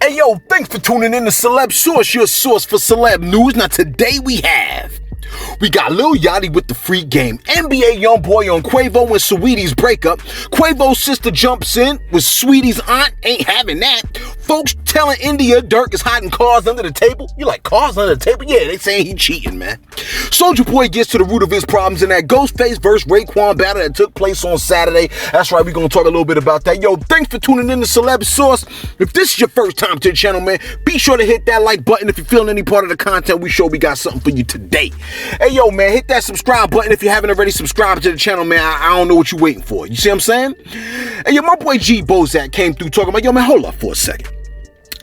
Hey yo, thanks for tuning in to Celebs Source, your source for celeb news. Now today we got Lil Yachty with the free game, NBA YoungBoy on Quavo and Saweetie's breakup. Quavo's sister jumps in with Saweetie's aunt, ain't having that. Folks telling India Durk is hiding cars under the table. You like cars under the table? Yeah, they saying he cheating, man. Soulja Boy gets to the root of his problems in that Ghostface vs. Raekwon battle that took place on Saturday. That's right, we're gonna talk a little bit about that. Yo, thanks for tuning in to Celebs Source. If this is your first time to the channel, man, be sure to hit that like button if you're feeling any part of the content we show. We got something for you today. Hey yo, man, hit that subscribe button if you haven't already subscribed to the channel, man. I don't know what you're waiting for. You see what I'm saying? Hey yo, my boy G Bozak came through talking about, yo man, hold up for a second.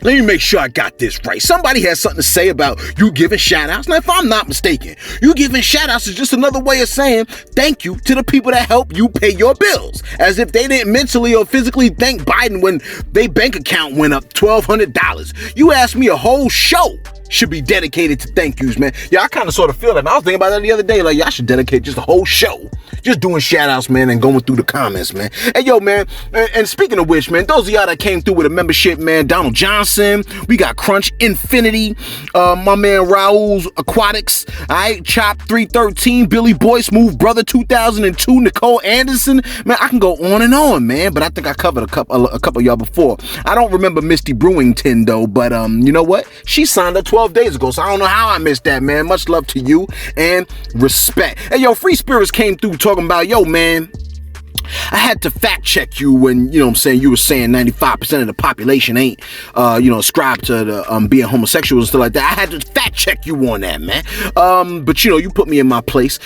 Let me make sure I got this right. Somebody has something to say about you giving shout-outs. Now, if I'm not mistaken, you giving shout-outs is just another way of saying thank you to the people that help you pay your bills. As if they didn't mentally or physically thank Biden when their bank account went up $1,200. You asked me, a whole show should be dedicated to thank yous, man. Yeah, I kind of sort of feel that. And I was thinking about that the other day. Like, y'all should dedicate just a whole show just doing shout-outs, man, and going through the comments, man. Hey, yo, man, and speaking of which, man, those of y'all that came through with a membership, man, Donald Johnson, we got Crunch Infinity, my man Raul's Aquatics, all right, Chop 313, Billy Boy, Smooth Brother 2002, Nicole Anderson, man, I can go on, man, but I think I covered a couple of y'all before. I don't remember Misty Brewington, though, but you know what? She signed up 12 days ago, so I don't know how I missed that, man. Much love to you and respect. Hey, yo, Free Spirits came through talking about, yo, man, I had to fact check you when, you know what I'm saying, you were saying 95% of the population ain't, ascribed to the, being homosexual and stuff like that. I had to fact check you on that, man. But, you know, you put me in my place.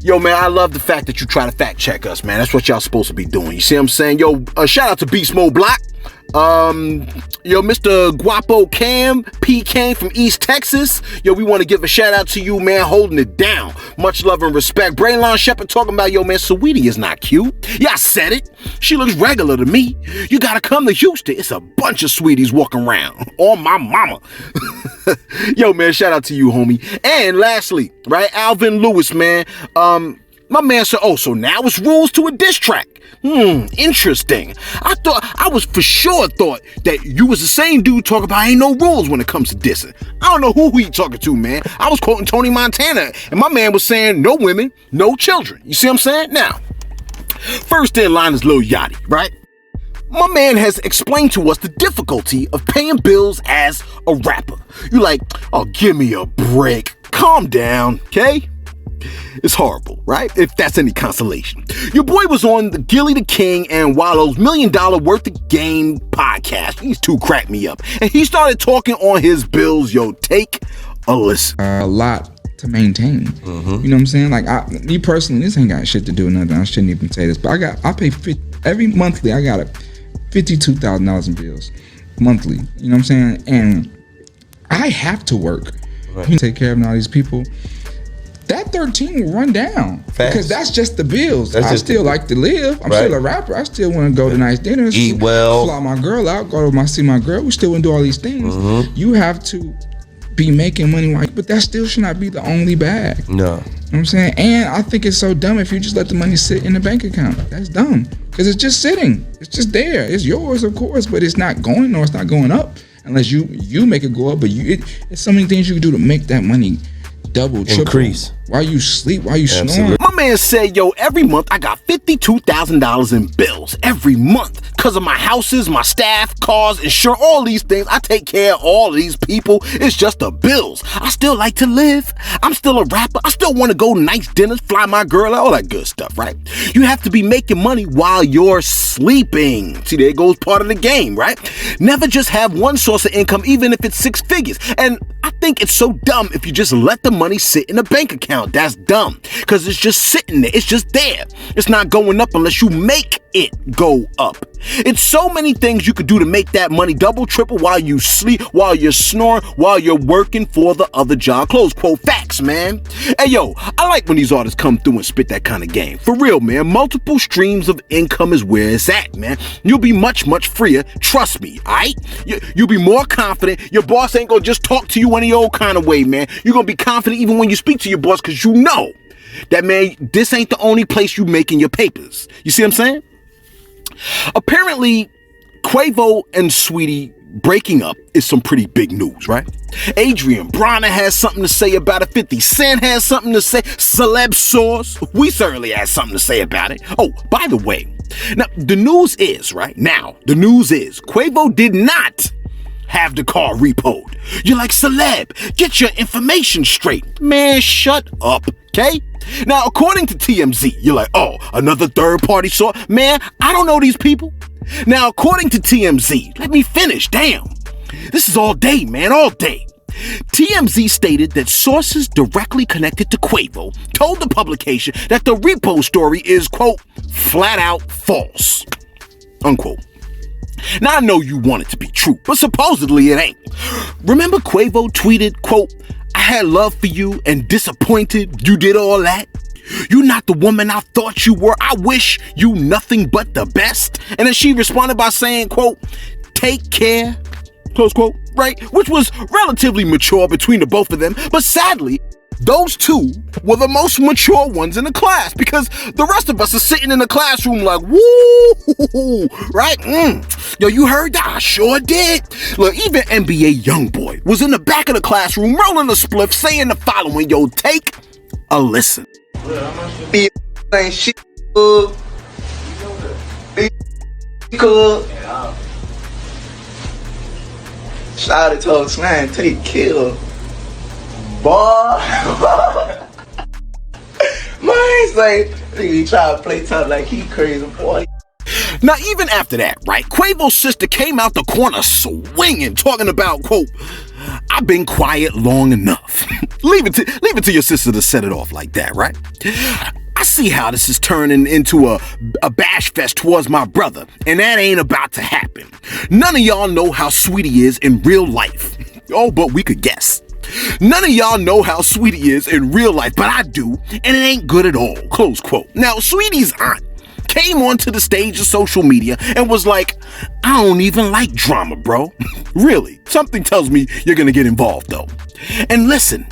Yo, man, I love the fact that you try to fact check us, man. That's what y'all supposed to be doing. You see what I'm saying? Yo, shout out to Beast Mode Block. Yo, Mr. Guapo Cam, P. Kane from East Texas. Yo, we want to give a shout out to you, man, holding it down. Much love and respect. Brainline Shepherd talking about, yo, man, Saweetie is not cute. Yeah, I said it. She looks regular to me. You gotta come to Houston. It's a bunch of sweeties walking around. On my mama. Yo, man, shout out to you, homie. And lastly, right, Alvin Lewis, man, my man said, oh, so now it's rules to a diss track. Interesting. I was for sure thought that you was the same dude talking about ain't no rules when it comes to dissing. I don't know who he talking to, man. I was quoting Tony Montana, and my man was saying no women, no children. You see what I'm saying? Now, first in line is Lil Yachty, right? My man has explained to us the difficulty of paying bills as a rapper. You like, oh, give me a break. Calm down, okay? It's horrible, right? If that's any consolation. Your boy was on the Gilly the King and Wallow's $1 Million Worth of Game podcast. These two cracked me up. And he started talking on his bills. Yo, take a listen. A lot to maintain. You know what I'm saying? Like, me personally, this ain't got shit to do with nothing. I shouldn't even say this, but I pay every monthly. I got $52,000 in bills monthly. You know what I'm saying? And I have to work. Right. You take care of all these people. That 13 will run down. Fast. Because that's just the bills. I still like to live. I'm still a rapper. I still want to go to nice dinners. Eat well. Fly my girl out. Go to see my girl. We still want to do all these things. You have to be making money, but that still should not be the only bag. No. You know what I'm saying? And I think it's so dumb if you just let the money sit in the bank account. That's dumb. Because it's just sitting. It's just there. It's yours, of course, but it's not going or it's not going up unless you make it go up. But it's so many things you can do to make that money double, triple. Increase. While you sleep, while you snoring. My man said, yo, every month I got $52,000 in bills. Every month. Because of my houses, my staff, cars, insurance, all these things. I take care of all of these people. It's just the bills. I still like to live. I'm still a rapper. I still want to go to nice dinners, fly my girl out, all that good stuff, right? You have to be making money while you're sleeping. See, there goes part of the game, right? Never just have one source of income, even if it's 6 figures. And I think it's so dumb if you just let the money sit in a bank account. That's dumb, because it's just sitting there. It's just there. It's not going up unless you make it go up. It's so many things you could do to make that money double, triple while you sleep, while you're snoring, while you're working for the other job. Close quote. Facts, man. Hey, yo, I like when these artists come through and spit that kind of game. For real, man. Multiple streams of income is where it's at, man. You'll be much, much freer. Trust me, all right? You'll be more confident. Your boss ain't gonna just talk to you any old kind of way, man. You're gonna be confident even when you speak to your boss, because you know that, man, this ain't the only place you making your papers. You see what I'm saying? Apparently, Quavo and Saweetie breaking up is some pretty big news, right? Adrian Bronner has something to say about it. 50 Cent has something to say. Celebs Source, we certainly had something to say about it. Oh, by the way, now the news is, Quavo did not have the car repoed. You're like, Celeb, get your information straight. Man, shut up, okay? Now, according to TMZ, you're like, oh, another third-party source? Man, I don't know these people. Now, according to TMZ, let me finish, damn. This is all day, man, all day. TMZ stated that sources directly connected to Quavo told the publication that the repo story is, quote, flat out false, unquote. Now, I know you want it to be true, but supposedly it ain't. Remember Quavo tweeted, quote, I had love for you and disappointed you did all that? You're not the woman I thought you were. I wish you nothing but the best. And then she responded by saying, quote, take care, close quote, right? Which was relatively mature between the both of them. But sadly, those two were the most mature ones in the class because the rest of us are sitting in the classroom like, woo, right? Yo, you heard that? I sure did. Look, even NBA YoungBoy was in the back of the classroom rolling a spliff saying the following, yo, take a listen. Ain't shit cool. Cool. Shout out to Toast Man, take kill. Boy. Mine's like, nigga, try to play tough like he crazy, boy. Now, even after that, right, Quavo's sister came out the corner swinging, talking about, quote, I've been quiet long enough. Leave it to your sister to set it off like that, right? I see how this is turning into a bash fest towards my brother, and that ain't about to happen. None of y'all know how Saweetie is in real life. Oh, but we could guess. None of y'all know how Saweetie is in real life, but I do, and it ain't good at all, close quote. Now, Saweetie's aunt came onto the stage of social media and was like, I don't even like drama, bro. Really, something tells me you're gonna get involved though. And listen,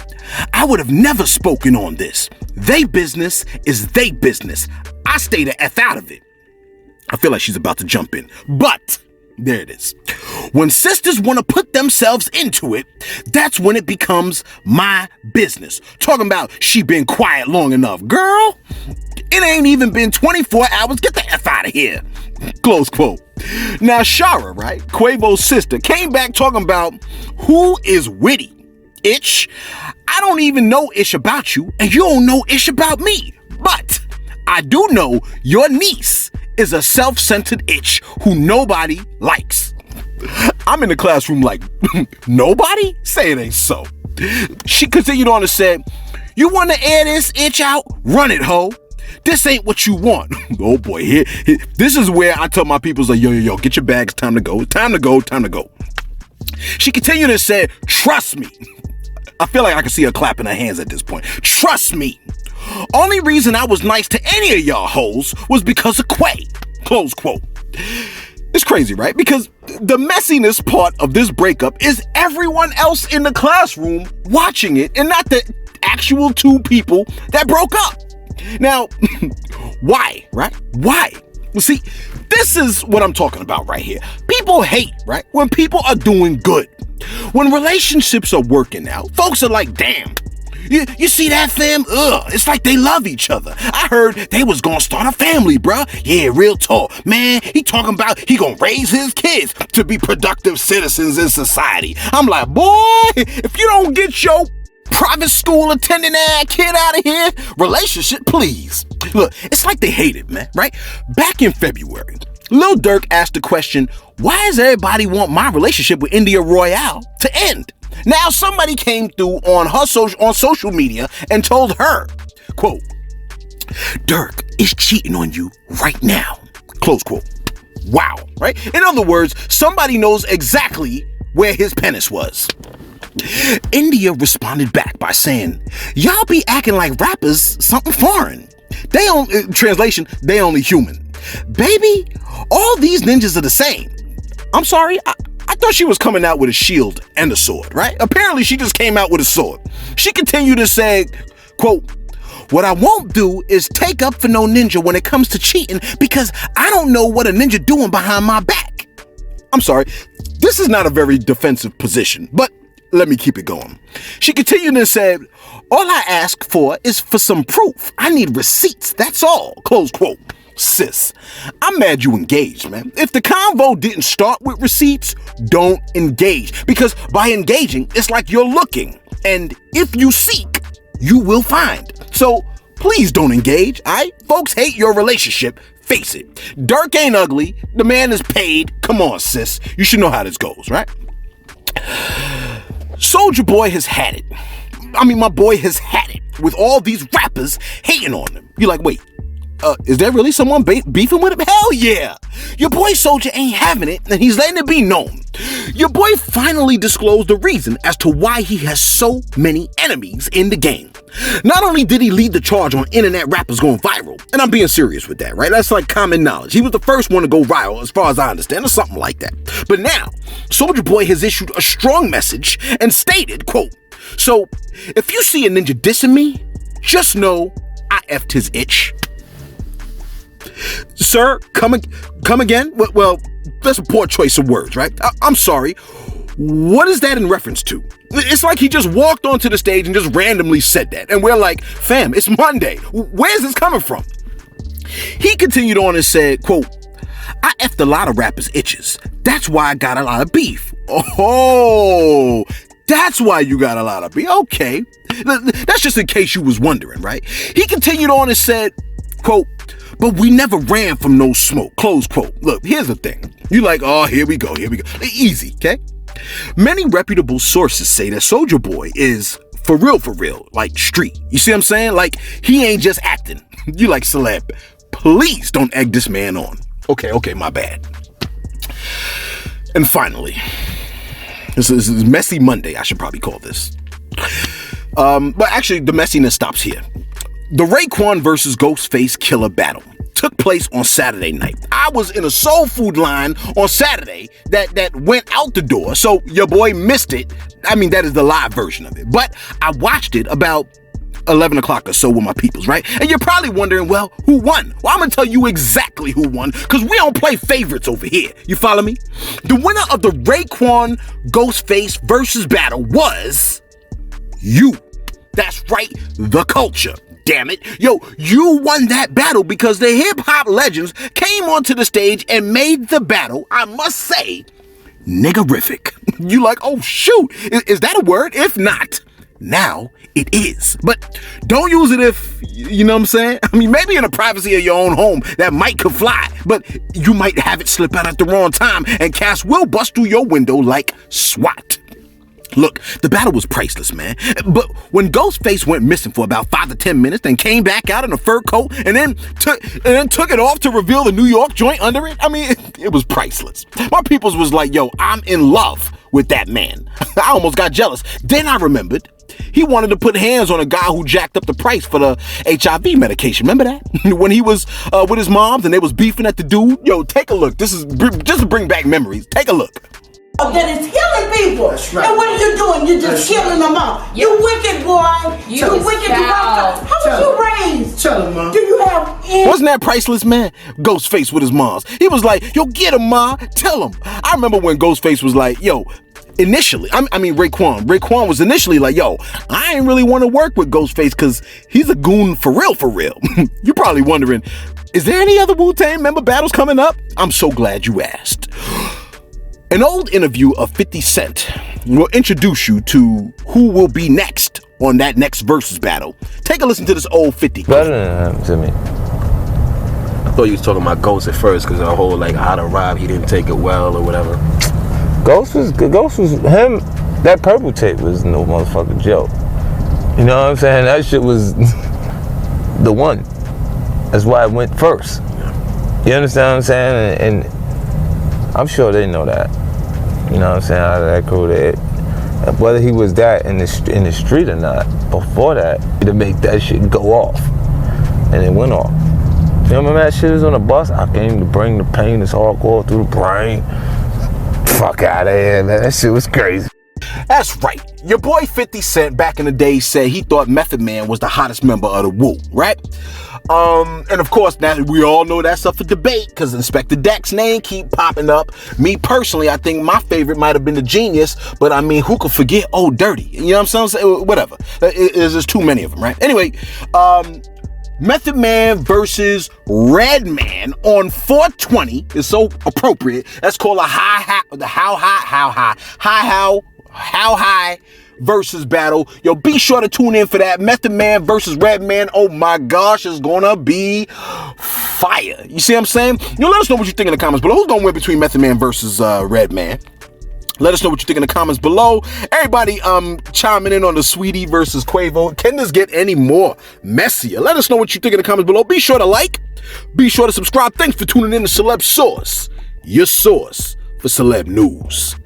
I would have never spoken on this. They business is they business. I stay the F out of it. I feel like she's about to jump in, but there it is. When sisters want to put themselves into it, that's when it becomes my business. Talking about she been quiet long enough. Girl, it ain't even been 24 hours. Get the F out of here. Close quote. Now, Shara, right, Quavo's sister, came back talking about who is witty. Itch, I don't even know ish about you, and you don't know ish about me. But I do know your niece is a self-centered itch who nobody likes. I'm in the classroom like, nobody? Say it ain't so. She continued on to say, you want to air this itch out? Run it, ho. This ain't what you want. Oh boy, here, this is where I tell my peoples like, yo, get your bags, time to go, time to go. She continued and said, trust me. I feel like I can see her clapping her hands at this point. Trust me. Only reason I was nice to any of y'all hoes was because of Quay. Close quote. It's crazy, right? Because the messiness part of this breakup is everyone else in the classroom watching it and not the actual two people that broke up. Now, why, right? Why? Well, see, this is what I'm talking about right here. People hate, right? When people are doing good. When relationships are working out, folks are like, damn, you see that fam? Ugh, it's like they love each other. I heard they was gonna start a family, bruh. Yeah, real talk. Man, he talking about he gonna raise his kids to be productive citizens in society. I'm like, boy, if you don't get your private school attending that kid out of here, relationship, please. Look, it's like they hate it, man, right? Back in February, Lil Durk asked the question, why does everybody want my relationship with India Royale to end? Now somebody came through on social media and told her, quote, Durk is cheating on you right now, close quote. Wow, right? In other words, somebody knows exactly where his penis was. India responded back by saying, y'all be acting like rappers something foreign. They translation, they only human. Baby, all these ninjas are the same. I'm sorry, I thought she was coming out with a shield and a sword, right? Apparently she just came out with a sword. She continued to say, quote, what I won't do is take up for no ninja when it comes to cheating because I don't know what a ninja doing behind my back. I'm sorry, This is not a very defensive position, but let me keep it going. She continued and said, all I ask for is for some proof. I need receipts, that's all, close quote. Sis, I'm mad you engaged, man. If the convo didn't start with receipts, don't engage. Because by engaging, it's like you're looking. And if you seek, you will find. So please don't engage, alright? Folks hate your relationship. Face it. Durk ain't ugly. The man is paid. Come on, sis. You should know how this goes, right? Soulja Boy has had it. I mean, my boy has had it with all these rappers hating on him. You're like, wait, is there really someone beefing with him? Hell yeah. Your boy Soulja ain't having it, and he's letting it be known. Your boy finally disclosed the reason as to why he has so many enemies in the game. Not only did he lead the charge on internet rappers going viral, and I'm being serious with that, right? That's like common knowledge. He was the first one to go viral, as far as I understand, or something like that. But now, Soulja Boy has issued a strong message and stated, quote, so if you see a ninja dissing me, just know I effed his itch. Sir, come again? Well, that's a poor choice of words, right? I'm sorry. What is that in reference to? It's like he just walked onto the stage and just randomly said that. And we're like, fam, it's Monday. Where's this coming from? He continued on and said, quote, I effed a lot of rappers' itches. That's why I got a lot of beef. Oh, that's why you got a lot of beef. Okay. That's just in case you was wondering, right? He continued on and said, quote, but we never ran from no smoke, close quote. Look, here's the thing. You like, oh, here we go. Easy, okay? Many reputable sources say that Soulja Boy is for real, like street. You see what I'm saying? Like, he ain't just acting. You like, Celeb, please don't egg this man on. Okay, my bad. And finally, this is Messy Monday, I should probably call this. But actually, the messiness stops here. The Raekwon versus Ghostface Killer battle took place on Saturday night. I was in a soul food line on Saturday that went out the door, so your boy missed it. I mean, that is the live version of it. But I watched it about 11 o'clock or so with my peoples, right? And you're probably wondering, well, who won? Well, I'm gonna tell you exactly who won, because we don't play favorites over here. You follow me? The winner of the Raekwon Ghostface versus battle was you. That's right, the culture. Damn it. Yo, you won that battle because the hip-hop legends came onto the stage and made the battle, I must say, niggerific. You like, oh shoot, is that a word? If not, now it is. But don't use it if, you know what I'm saying? I mean, maybe in the privacy of your own home, that might could fly, but you might have it slip out at the wrong time and Cass will bust through your window like SWAT. Look, the battle was priceless, man. But when Ghostface went missing for about 5 to 10 minutes, then came back out in a fur coat and then took it off to reveal the New York joint under it, I mean, it was priceless. My peoples was like, yo, I'm in love with that man. I almost got jealous. Then I remembered he wanted to put hands on a guy who jacked up the price for the HIV medication. Remember that? When he was with his moms and they was beefing at the dude? Yo, take a look. This is just to bring back memories. Take a look. That is killing people. That's right. And what are you doing? You're just killing them off. You wicked boy. You wicked boy. How was you raised? Tell him, Mom. Do you have any? Wasn't that priceless, man? Ghostface with his moms. He was like, yo, get him, Ma. Tell him. I remember when Ghostface was like, yo, initially, I mean Raekwon was initially like, yo, I ain't really want to work with Ghostface because he's a goon for real. You're probably wondering, is there any other Wu-Tang member battles coming up? I'm so glad you asked. An old interview of 50 Cent will introduce you to who will be next on that next versus battle. Take a listen to this old 50. Better than him to me. I thought you was talking about Ghost at first because the whole like how to rob, he didn't take it well or whatever. Ghost was him. That purple tape was no motherfucking joke. You know what I'm saying? That shit was the one. That's why it went first. You understand what I'm saying? And I'm sure they know that. You know what I'm saying? Out of that crew, whether he was that in the street or not, before that, to make that shit go off, and it went off. You remember that shit was on the bus? I came to bring the pain that's hardcore through the brain. Fuck out of here, man. That shit was crazy. That's right. Your boy 50 Cent back in the day said he thought Method Man was the hottest member of the Wu, right? And of course, now we all know that's up for debate because Inspector Deck's name keep popping up. Me personally, I think my favorite might have been the Genius, but I mean, who could forget Old Dirty? You know what I'm saying? Whatever. There's too many of them, right? Anyway, Method Man versus Redman on 420 is so appropriate. That's called a how high versus battle. Yo, be sure to tune in for that. Method Man versus Redman. Oh my gosh, it's gonna be fire. You see what I'm saying? Yo, let us know what you think in the comments below. Who's gonna win between Method Man versus Redman? Let us know what you think in the comments below. Everybody chiming in on the Saweetie versus Quavo. Can this get any more messier? Let us know what you think in the comments below. Be sure to like. Be sure to subscribe. Thanks for tuning in to Celebs Source, your source for celeb news.